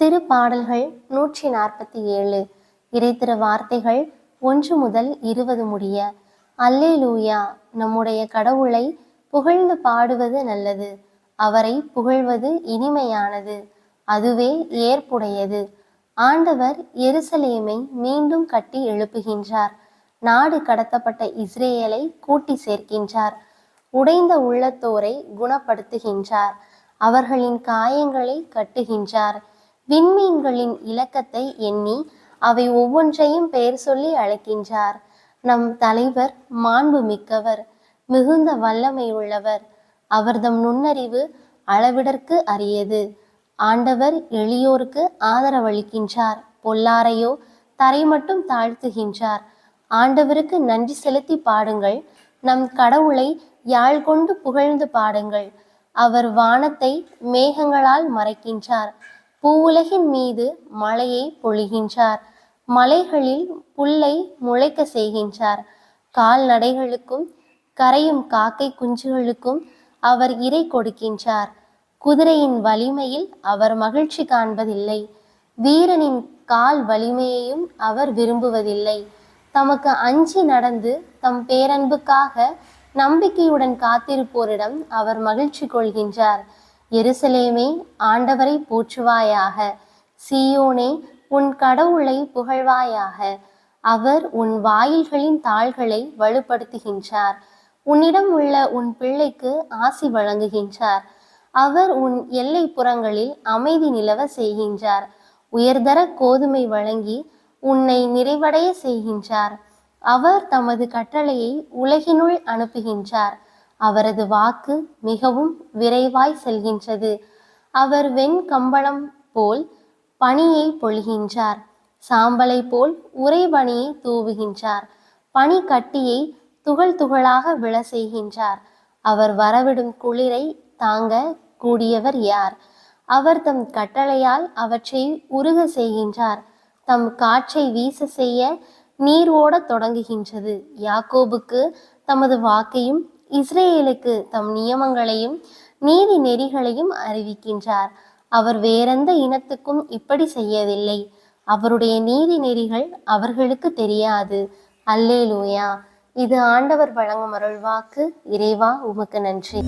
திருப்பாடல்கள் 147. இறைத்திரு வார்த்தைகள் 1 முதல் 20 முடிய. அல்லேலூயா! நம்முடைய கடவுளை புகழ்ந்து பாடுவது நல்லது. அவரை புகழ்வது இனிமையானது, அதுவே ஏற்புடையது. ஆண்டவர் எருசலேமை மீண்டும் கட்டி எழுப்புகின்றார். நாடு கடத்தப்பட்ட இஸ்ரேலை கூட்டி சேர்க்கின்றார். உடைந்த உள்ளத்தோரை குணப்படுத்துகின்றார். அவர்களின் காயங்களை கட்டுகின்றார். விண்மீன்களின் இலக்கத்தை எண்ணி அவை ஒவ்வொன்றையும் பெயர் சொல்லி அழைக்கின்றார். நம் தலைவர் மாண்பு மிக்கவர், மிகுந்த வல்லமை உள்ளவர். அவர்தம் நுண்ணறிவு அளவிடற்கு அரியது. ஆண்டவர் எளியோருக்கு ஆதரவளிக்கின்றார், பொல்லாரையோ தரை மட்டும் தாழ்த்துகின்றார். ஆண்டவருக்கு நன்றி செலுத்தி பாடுங்கள், நம் கடவுளை யாழ் கொண்டு புகழ்ந்து பாடுங்கள். அவர் வானத்தை மேகங்களால் மறைக்கின்றார், பூவுலகின் மீது மழையை பொழிகின்றார். மலைகளில் புல்லை முளைக்க செய்கின்றார். கால்நடைகளுக்கும் கரையும் காக்கை குஞ்சுகளுக்கும் அவர் இரை கொடுக்கின்றார். குதிரையின் வலிமையில் அவர் மகிழ்ச்சி காண்பதில்லை, வீரனின் கால் வலிமையையும் அவர் விரும்புவதில்லை. தமக்கு அஞ்சி நடந்து தம் பேரன்புக்காக நம்பிக்கையுடன் காத்திருப்போரிடம் அவர் மகிழ்ச்சி கொள்கின்றார். எருசலேமே, ஆண்டவரை போற்றுவாயாக. சீயோனே, உன் கடவுளை புகழ்வாயாக. அவர் உன் வாயில்களின் தாள்களை வலுப்படுத்துகின்றார். உன்னிடம் உள்ள உன் பிள்ளைக்கு ஆசி வழங்குகின்றார். அவர் உன் எல்லை புறங்களில் அமைதி நிலவ செய்கின்றார். உயர்தர கோதுமை வழங்கி உன்னை நிறைவடைய செய்கின்றார். அவர் தமது கட்டளையை உலகினுள் அனுப்புகின்றார். அவரது வாக்கு மிகவும் விரைவாய் செல்கின்றது. அவர் வெண்கம்பளம் போல் பனியை பொழிகின்றார். சாம்பலை போல் உறைபனியை தூவுகின்றார். பனி கட்டியை துகள் துகளாக விழ செய்கின்றார். அவர் வரவிடும் குளிரை தாங்க கூடியவர் யார்? அவர் தம் கட்டளையால் அவற்றை உருக செய்கின்றார். தம் காற்றை வீச செய்ய நீர் ஓடத் தொடங்குகின்றது. யாக்கோபுக்கு தமது வாக்கையும் இஸ்ரேலுக்கு தம் நியமங்களையும் நீதி நெறிகளையும் அறிவிக்கின்றார். அவர் வேறெந்த இனத்துக்கும் இப்படி செய்யவில்லை. அவருடைய நீதி நெறிகள் அவர்களுக்கு தெரியாது. அல்லேலூயா! இது ஆண்டவர் வழங்கும் அருள்வாக்கு. இறைவா, உமக்கு நன்றி.